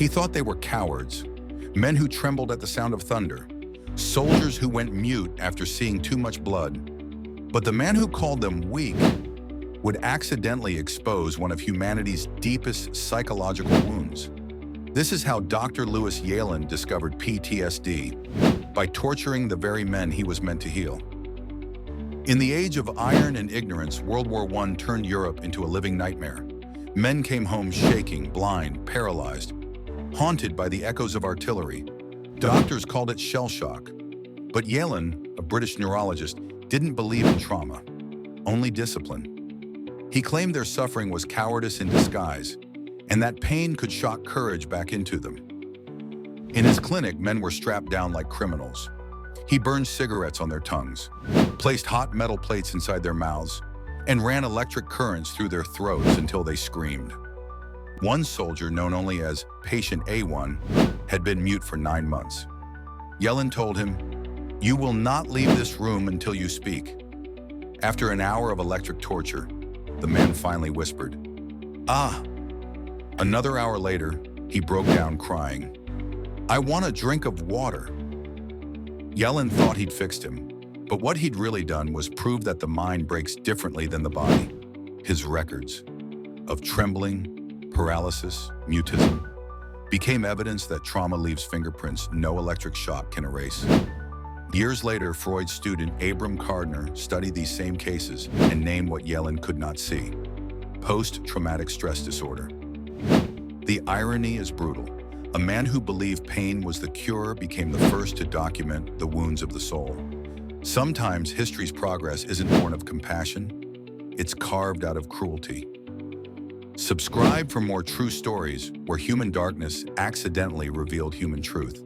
He thought they were cowards, men who trembled at the sound of thunder, soldiers who went mute after seeing too much blood. But the man who called them weak would accidentally expose one of humanity's deepest psychological wounds. This is how Dr. Louis Yealland discovered PTSD, by torturing the very men he was meant to heal. In the age of iron and ignorance, World War I turned Europe into a living nightmare. Men came home shaking, blind, paralyzed, haunted by the echoes of artillery. Doctors called it shell shock. But Yealland, a British neurologist, didn't believe in trauma, only discipline. He claimed their suffering was cowardice in disguise, and that pain could shock courage back into them. In his clinic, men were strapped down like criminals. He burned cigarettes on their tongues, placed hot metal plates inside their mouths, and ran electric currents through their throats until they screamed. One soldier, known only as Patient A1, had been mute for 9 months. Yealland told him, "You will not leave this room until you speak." After an hour of electric torture, the man finally whispered, "Ah." Another hour later, he broke down crying, "I want a drink of water." Yealland thought he'd fixed him, but what he'd really done was prove that the mind breaks differently than the body. His records of trembling, paralysis, mutism became evidence that trauma leaves fingerprints no electric shock can erase. Years later, Freud's student Abram Kardiner studied these same cases and named what Yealland could not see: post-traumatic stress disorder. The irony is brutal. A man who believed pain was the cure became the first to document the wounds of the soul. Sometimes history's progress isn't born of compassion, it's carved out of cruelty. Subscribe for more true stories where human darkness accidentally revealed human truth.